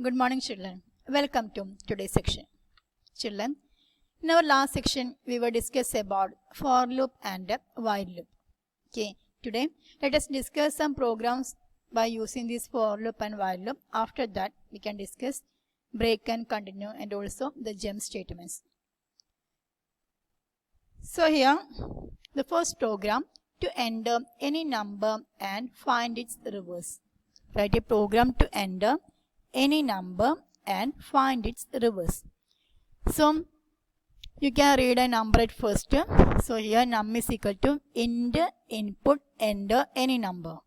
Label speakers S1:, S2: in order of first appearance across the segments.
S1: Good morning, children. Welcome to today's section. Children, in our last section, we were discussing about for loop and while loop. Okay, today let us discuss some programs by using this for loop and while loop. After that, we can discuss break and continue and also the jump statements. So here, the first program to enter any number and find its reverse. Write a program to enter any number and find its reverse. So you can read a number at first. So here num is equal to int input enter any number.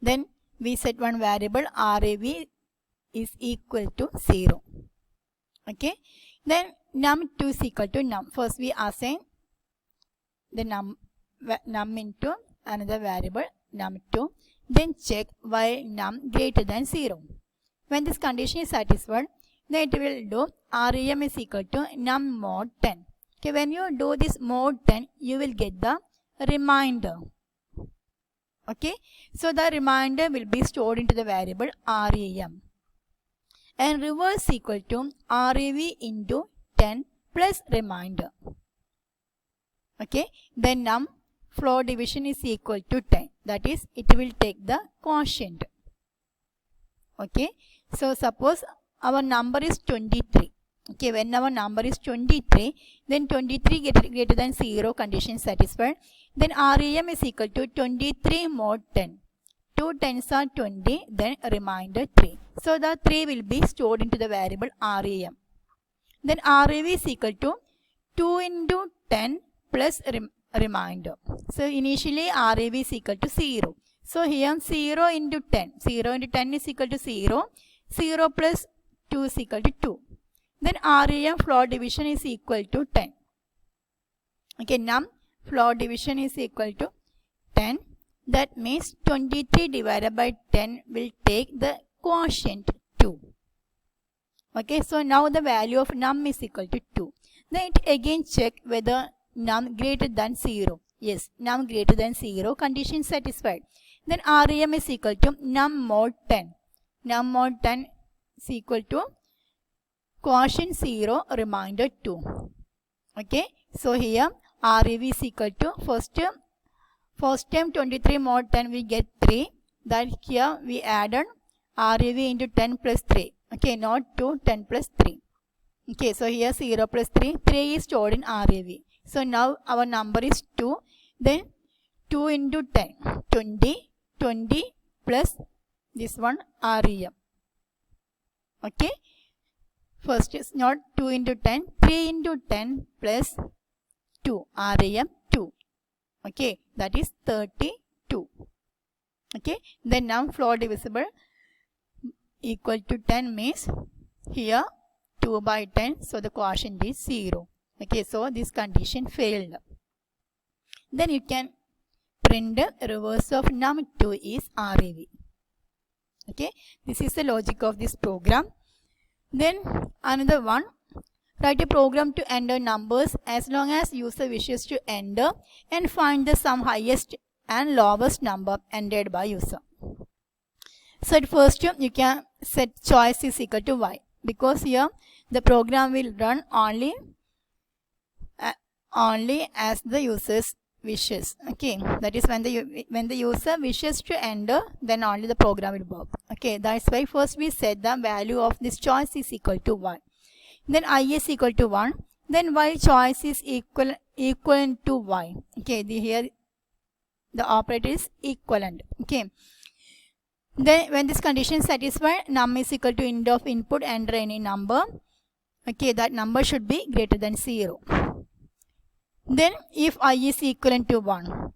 S1: Then we set one variable RAV is equal to 0. Okay. Then num2 is equal to num. First we assign the num into another variable num2. Then check while num greater than 0. When this condition is satisfied, then it will do REM is equal to num mod 10. Okay, when you do this mod 10, you will get the remainder. Okay, so the remainder will be stored into the variable REM. And reverse equal to RAV into 10 plus remainder. Okay, then num floor division is equal to 10. That is, it will take the quotient. Okay, so suppose our number is 23. Okay, when our number is 23, then 23 greater than 0 condition satisfied. Then REM is equal to 23 mod 10. 2 tens are 20, then remainder 3. So the 3 will be stored into the variable REM. Then RAV is equal to 2 into 10 plus remainder. So initially RAV is equal to 0. So here 0 into 10. 0 into 10 is equal to 0. 0 plus 2 is equal to 2. Then REM floor division is equal to 10. Okay, num floor division is equal to 10. That means 23 divided by 10 will take the quotient 2. Okay, so now the value of num is equal to 2. Then it again check whether num greater than 0. Yes, num greater than 0 condition satisfied. Then REM is equal to num mod 10. Num mod 10 is equal to quotient 0 remainder 2. Okay, so here RAV is equal to first term 23 mod 10 we get 3. That here we added RAV into 10 plus 3. Okay, not 2, 10 plus 3. Okay, so here 0 plus 3. 3 is stored in RAV. So now our number is 2. Then 2 into 10. 20. 20 plus this one REM. Okay. First is not 2 into 10. 3 into 10 plus 2. REM 2. Okay. That is 32. Okay. Then now floor divisible equal to 10 means here 2 by 10. So the quotient is 0. Okay. So this condition failed. Then you can print reverse of num2 is RAV. Okay. This is the logic of this program. Then another one. Write a program to enter numbers as long as user wishes to enter and find the sum highest and lowest number entered by user. So at first you can set choice is equal to y, because here the program will run only as the user's wishes. Okay, that is when the user wishes to enter, then only the program will work. Okay, that's why first we set the value of this choice is equal to y. Then I is equal to 1. Then y choice is equivalent to y. Okay, here the operator is equivalent. Okay. Then when this condition is satisfied, num is equal to int of input enter any number. Okay, that number should be greater than 0. Then if I is equivalent to 1.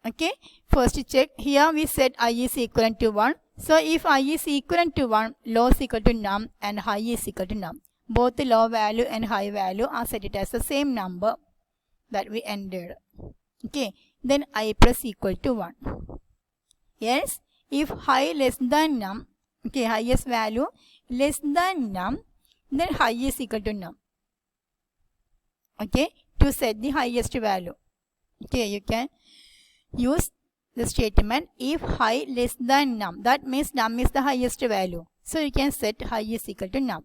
S1: Okay, first check. Here we set I is equivalent to 1. So if I is equivalent to 1, low is equal to num and high is equal to num. Both the low value and high value are set it as the same number that we entered. Okay, then I plus equal to 1. Yes, if high less than num, okay, highest value less than num, then high is equal to num. Okay, to set the highest value. Okay, you can use the statement if high less than num. That means num is the highest value. So you can set high is equal to num.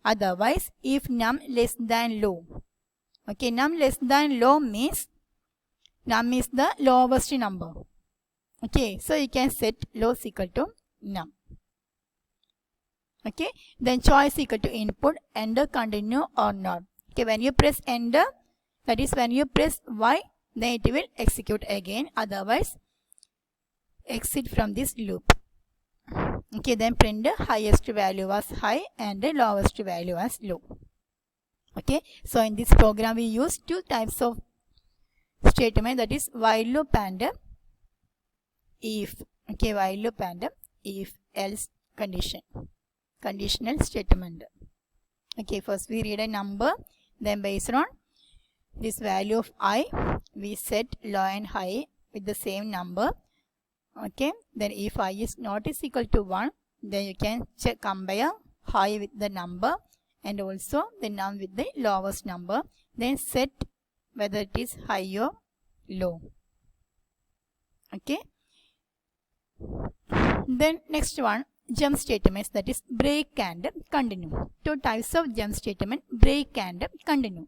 S1: Otherwise, if num less than low. Okay, num less than low means num is the lowest number. Okay, so you can set low is equal to num. Okay, then choice equal to input, enter, continue or not. Okay, when you press enter, that is when you press Y, then it will execute again. Otherwise, exit from this loop. Okay, then print the highest value as high and the lowest value as low. Okay, so in this program we use two types of statement, that is while loop and if. Okay, while loop and if else condition. Conditional statement. Okay, first we read a number, then based on this value of I, we set low and high with the same number. Okay, then if I is not is equal to 1, then you can compare high with the number and also the num with the lowest number, then set whether it is high or low. Okay, then next one, jump statements, that is break and continue. Two types of jump statement, break and continue.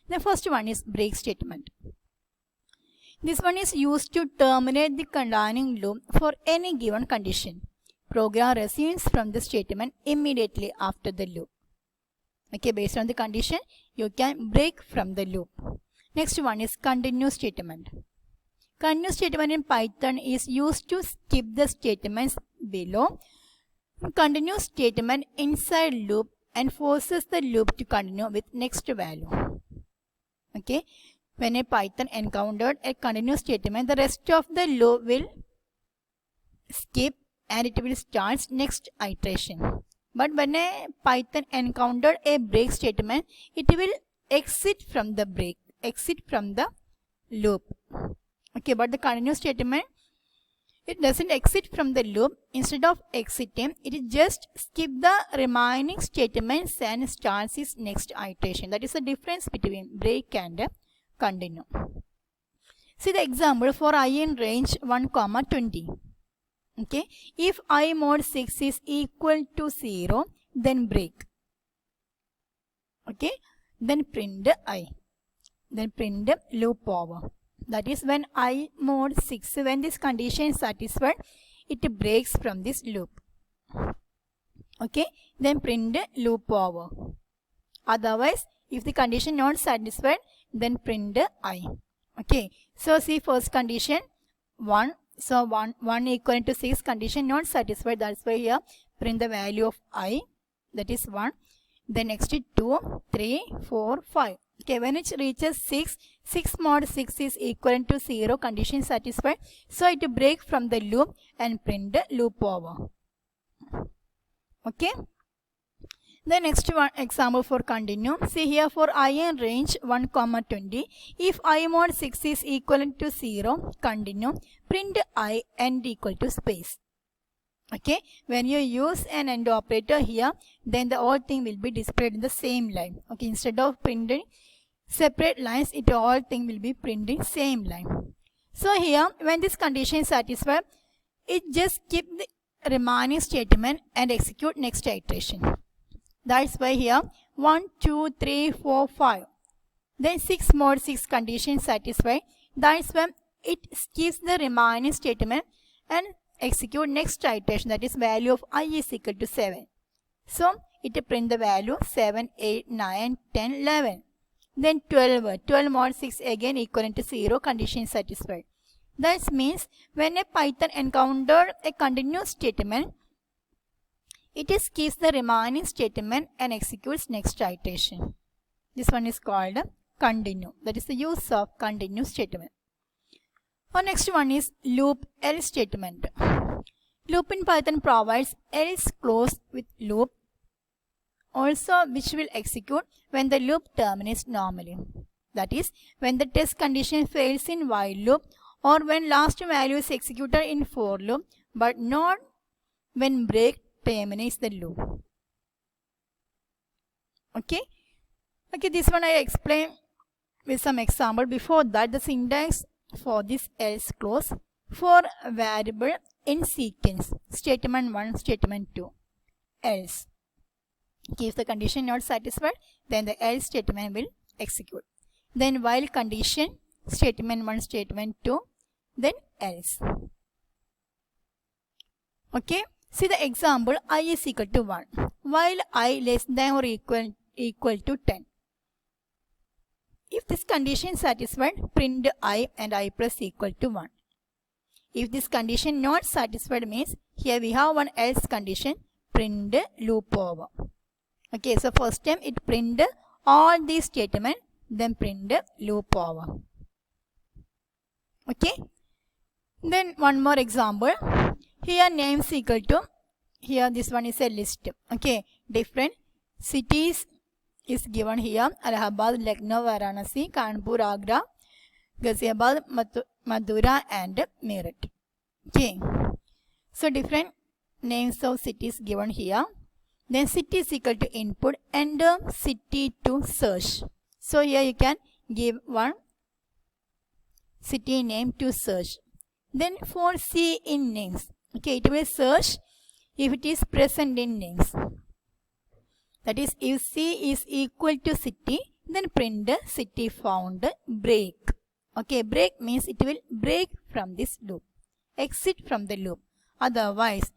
S1: The first one is break statement. This one is used to terminate the running loop for any given condition. Program resumes from the statement immediately after the loop. Okay, based on the condition, you can break from the loop. Next one is continue statement. Continue statement in Python is used to skip the statements below. Continue statement inside loop and forces the loop to continue with next value. Okay, when a Python encountered a continue statement, the rest of the loop will skip and it will start next iteration. But when a Python encountered a break statement, it will exit from the break, exit from the loop. Okay, but the continue statement, it doesn't exit from the loop. Instead of exiting, it just skip the remaining statements and starts its next iteration. That is the difference between break and continue. See the example for I in range 1, 20. Okay, if I mod 6 is equal to 0, then break. Okay, then print I, then print loop over. That is when I mod 6, when this condition is satisfied, it breaks from this loop. Okay, then print loop over. Otherwise, if the condition not satisfied, then print I. Okay, so see first condition 1. So 1 equal to 6, condition not satisfied. That's why here print the value of I, that is 1. Then next is 2, 3, 4, 5. Okay, when it reaches 6, 6 mod 6 is equal to 0, condition satisfied. So it break from the loop and print the loop over. Okay. The next one example for continue. See here for I in range 1, 20. If I mod 6 is equal to 0, continue, print I and equal to space. Okay, when you use an AND operator here, then the whole thing will be displayed in the same line. Okay, instead of printing separate lines, it all thing will be printing same line. So here, when this condition is satisfied, it just keep the remaining statement and execute next iteration. That's why here 1, 2, 3, 4, 5. Then 6 mod 6 condition satisfied. That's when it skips the remaining statement and execute next iteration, that is value of I is equal to 7. So it print the value 7, 8, 9, 10, 11. Then 12 mod 6 again equal to 0, condition satisfied. That means when a Python encountered a continuous statement, it skips the remaining statement and executes next iteration. This one is called continue. That is the use of continue statement. Our next one is loop else statement. Loop in Python provides else clause with loop, also which will execute when the loop terminates normally. That is, when the test condition fails in while loop or when last value is executed in for loop, but not when break terminates the loop. Okay. Okay, this one I explained with some example. Before that, the syntax for this else clause for variable in sequence, statement 1, statement 2. else. Okay, if the condition not satisfied, then the else statement will execute. Then while condition, statement 1, statement 2, then else. Okay, see the example, I is equal to 1, while I less than or equal to 10. If this condition is satisfied, print I and I plus equal to 1. If this condition not satisfied means, here we have one else condition, print loop over. Okay, so first time it print all these statements, then print loop over. Okay, then one more example. Here names equal to, here this one is a list. Okay, different cities is given here, Allahabad, Lucknow, Varanasi, Kanpur, Agra, Ghaziabad, Madura and Meerut. Okay, so different names of cities given here. Then city is equal to input, enter city to search. So here you can give one city name to search. Then for C in names, okay, it will search if it is present in names. That is, if C is equal to city, then print city found, break. Okay, break means it will break from this loop, exit from the loop. Otherwise,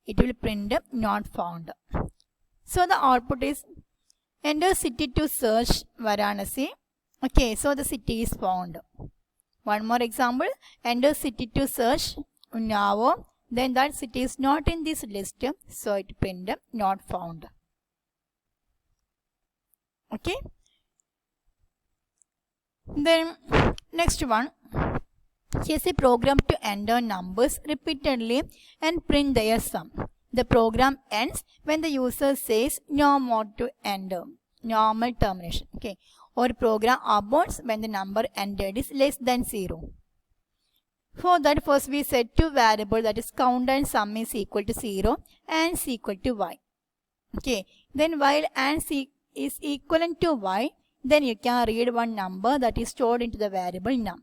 S1: it will print not found. So the output is enter city to search Varanasi. Okay, so the city is found. One more example, enter city to search Unnao. Then that city is not in this list, so it print not found. Okay. Then next one. Here's a program to enter numbers repeatedly and print their sum. The program ends when the user says no more to enter. Normal termination. Okay. Or program aborts when the number entered is less than 0. For that, first we set two variables, that is count and sum is equal to 0 and is equal to y. Okay. Then while and c is equivalent to y, then you can read one number that is stored into the variable num.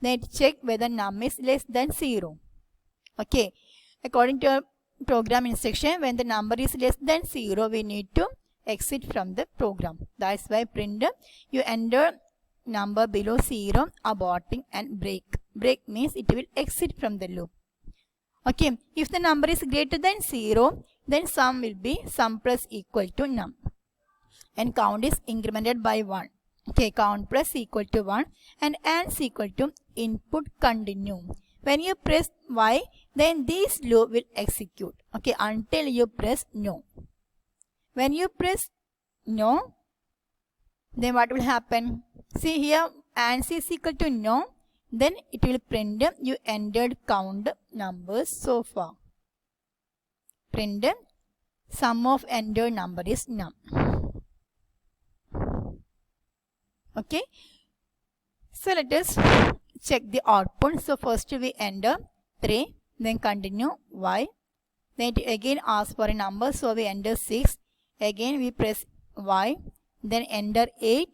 S1: Then check whether num is less than 0. Okay. According to our program instruction, when the number is less than 0, we need to exit from the program. That's why print you enter number below 0, aborting and break. Break means it will exit from the loop. Okay. If the number is greater than 0, then sum will be sum plus equal to num. And count is incremented by 1. Okay, count plus equal to 1 and is equal to input continue. When you press Y, then this loop will execute. Okay, until you press no. When you press no, then what will happen? See here, answer is equal to no. Then it will print you entered count numbers so far. Print sum of entered number is num. Okay. So let us check the output. So first we enter 3, then continue y. Then it again asks for a number. So we enter 6. Again we press y. Then enter 8.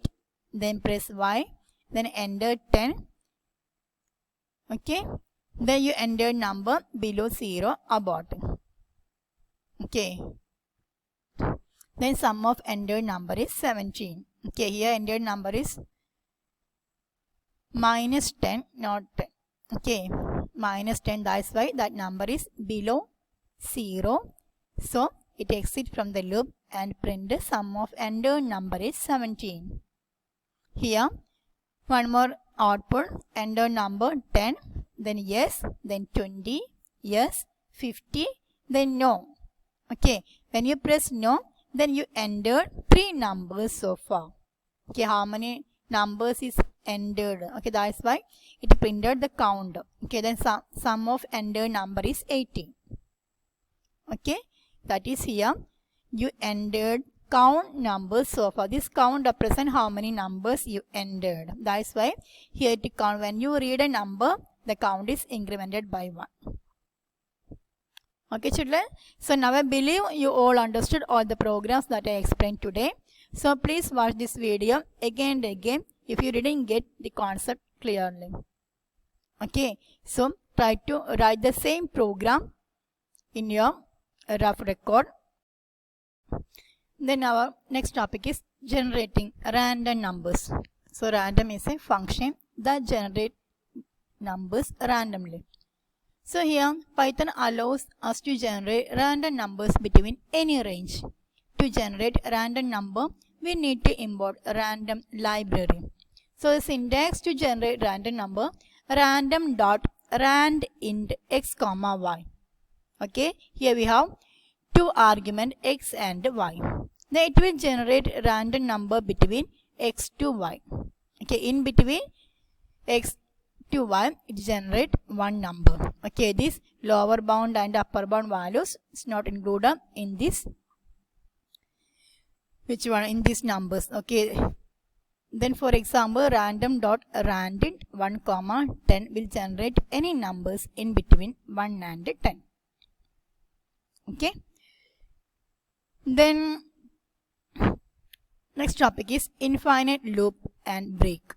S1: Then press y. Then enter 10. Okay. Then you enter number below 0, abort. Okay. Then sum of entered number is 17. Okay, here entered number is minus 10, not 10. Okay, minus 10, that's why that number is below 0. So, it exits from the loop and print the sum of entered number is 17. Here, one more output, entered number 10, then yes, then 20, yes, 50, then no. Okay, when you press no, then you entered 3 numbers so far. Okay, how many numbers is entered? Okay, that's why it printed the count. Okay, then sum of entered number is 18. Okay, that is here. You entered count numbers so far. This count represents how many numbers you entered. That's why here to count. When you read a number, the count is incremented by 1. Okay, children. So now I believe you all understood all the programs that I explained today. So please watch this video again and again if you didn't get the concept clearly. Okay. So try to write the same program in your rough record Then our next topic is generating random numbers. So random is a function that generates numbers randomly. So here Python allows us to generate random numbers between any range. To generate a random number, we need to import a random library. So the syntax to generate random number, random.randint x comma y. Okay, here we have two arguments x and y. Then it will generate a random number between x to y. Okay, in between x to y, it generates one number. Okay, this lower bound and upper bound values is not included in this. Which one in these numbers? Okay. Then for example, random.randint 1, 10 will generate any numbers in between 1 and 10. Okay. Then next topic is infinite loop and break.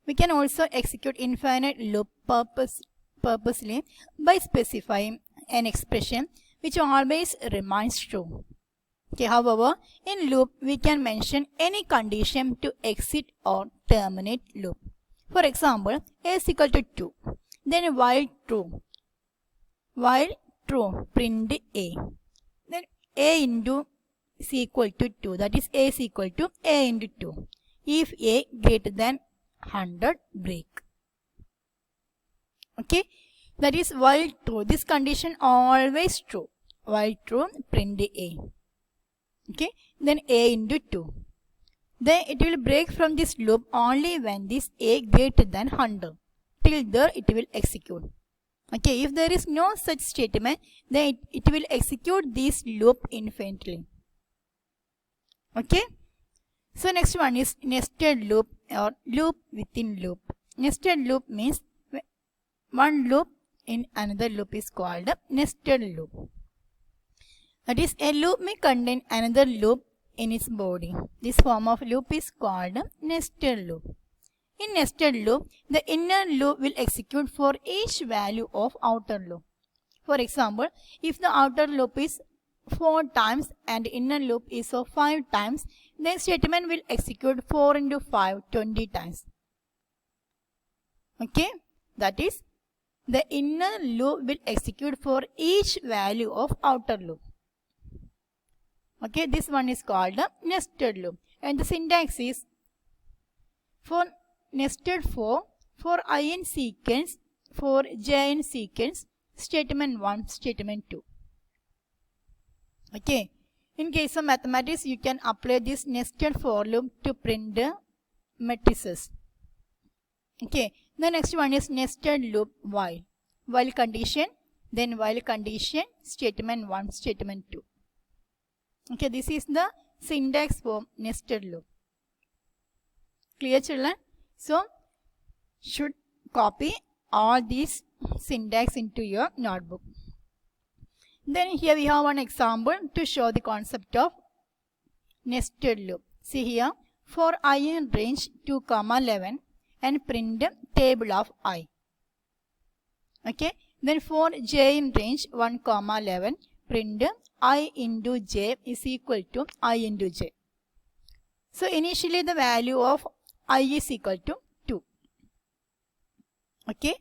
S1: We can also execute infinite loop purposely by specifying an expression which always remains true. Okay, however, in loop we can mention any condition to exit or terminate loop. For example, a is equal to 2. Then while true, print a. Then a into is equal to 2. That is a is equal to a into 2. If a greater than 100, break. Okay, that is while true. This condition always true. While true, print a. Okay, then a into 2. Then it will break from this loop only when this a greater than 100. Till there it will execute. Okay, if there is no such statement, then it will execute this loop infinitely. Okay, so next one is nested loop or loop within loop. Nested loop means one loop in another loop is called a nested loop. That is, a loop may contain another loop in its body. This form of loop is called a nested loop. In nested loop, the inner loop will execute for each value of outer loop. For example, if the outer loop is 4 times and inner loop is of 5 times, then statement will execute 4 into 5, 20 times. Okay, that is, the inner loop will execute for each value of outer loop. Okay, this one is called a nested loop. And the syntax is for nested for I in sequence, for j in sequence, statement 1, statement 2. Okay, in case of mathematics, you can apply this nested for loop to print the matrices. Okay, the next one is nested loop while. While condition, then while condition, statement 1, statement 2. Okay, this is the syntax for nested loop. Clear, children? So, should copy all these syntax into your notebook. Then here we have one example to show the concept of nested loop. See here, for I in range 2, 11 and print table of I. Okay, then for j in range 1, 11, print I into j is equal to I into j. So initially the value of I is equal to 2. Okay,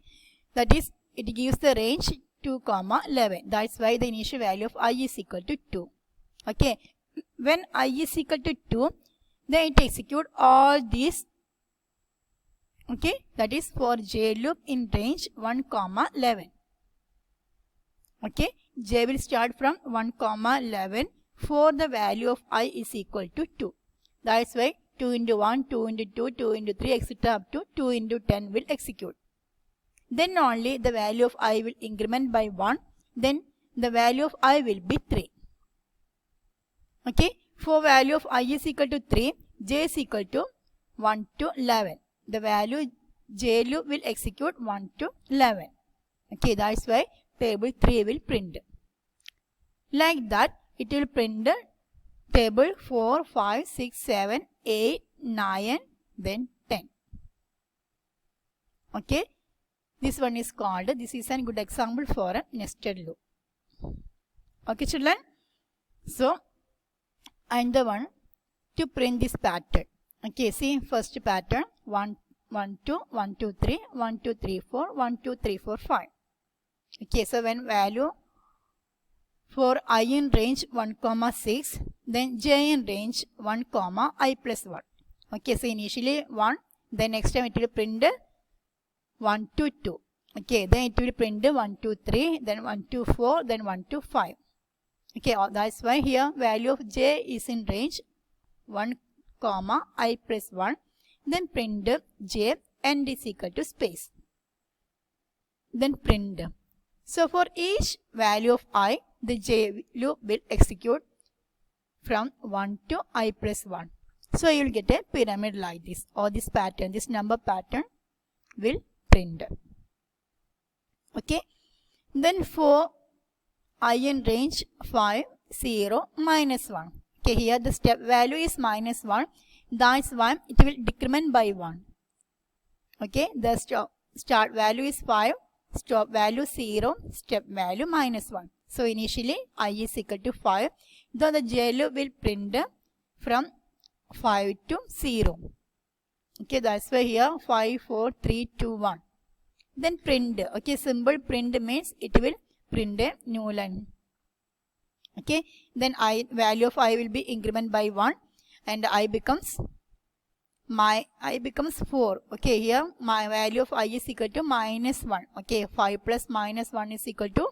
S1: that is, it gives the range 2, 11. That's why the initial value of I is equal to 2. Okay, when I is equal to 2, then it execute all these. Okay, that is for j loop in range 1, 11. Okay, j will start from 1, 11 for the value of I is equal to 2. That's why 2 into 1, 2 into 2, 2 into 3, etc. up to 2 into 10 will execute. Then only the value of I will increment by 1. Then the value of I will be 3. Okay, for value of I is equal to 3, j is equal to 1 to 11. The value j loop will execute 1 to 11. Okay, that's why table 3 will print. Like that, it will print table 4, 5, 6, 7, 8, 9, then 10. Okay, this one is called, this is a good example for a nested loop. Okay, children. So, another one to print this pattern. Okay, see first pattern 1, 1, 2, 1, 2, 3, 1, 2, 3, 4, 1, 2, 3, 4, 5. Okay, so when value for I in range 1, 6, then j in range 1, I plus 1. Okay, so initially 1, then next time it will print 1 to 2. Okay, then it will print 1 to 3, then 1 to 4, then 1 to 5. Okay, that's why here value of j is in range 1, I plus 1. Then print j and is equal to space. Then print. So for each value of I, the j loop will execute from 1 to I plus 1. So you will get a pyramid like this, or this pattern, this number pattern will print. Okay. Then for I in range 5, 0, minus 1. Okay, here the step value is minus 1. That's why it will decrement by 1. Okay, the start value is 5, stop value 0, step value minus 1. So initially I is equal to 5. Then the j loop will print from 5 to 0. Okay, that's why here 5, 4, 3, 2, 1. Then print. Okay, symbol print means it will print a new line. Okay, then I value of I will be increment by 1 and I becomes 4. Okay, here my value of I is equal to minus 1. Okay, 5 plus minus 1 is equal to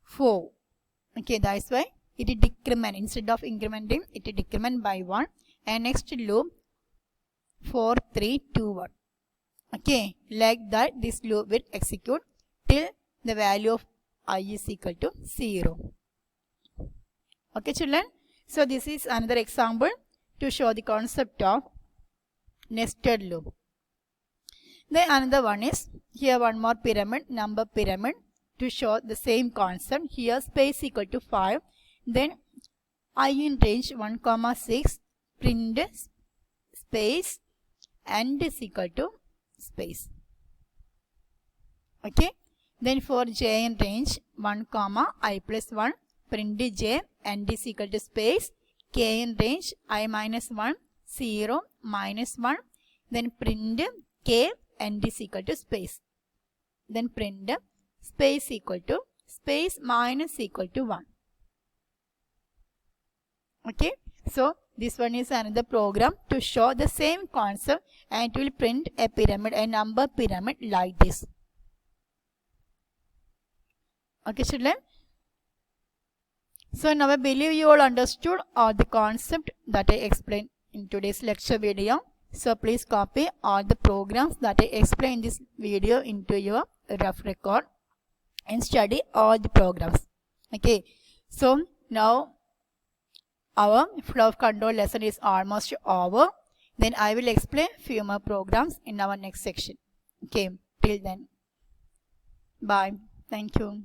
S1: 4. Okay, that's why it is decrement. Instead of incrementing, it is decrement by 1. And next loop 4, 3, 2, 1. Okay, like that this loop will execute till the value of I is equal to 0. Okay, children. So this is another example to show the concept of nested loop. Then another one is here one more pyramid, number pyramid, to show the same concept. Here space equal to 5. Then I in range 1, 6, print space and is equal to space. Okay. Then for j in range 1, I plus 1, print j and is equal to space. K in range I minus 1, 0, minus 1. Then print k and is equal to space. Then print space equal to space minus equal to 1. Okay. So this one is another program to show the same concept and it will print a pyramid, a number pyramid like this. Okay, children. So now I believe you all understood all the concept that I explained in today's lecture video. So please copy all the programs that I explained in this video into your rough record and study all the programs. Okay. So now our flow of control lesson is almost over. Then I will explain few more programs in our next section. Okay. Till then. Bye. Thank you.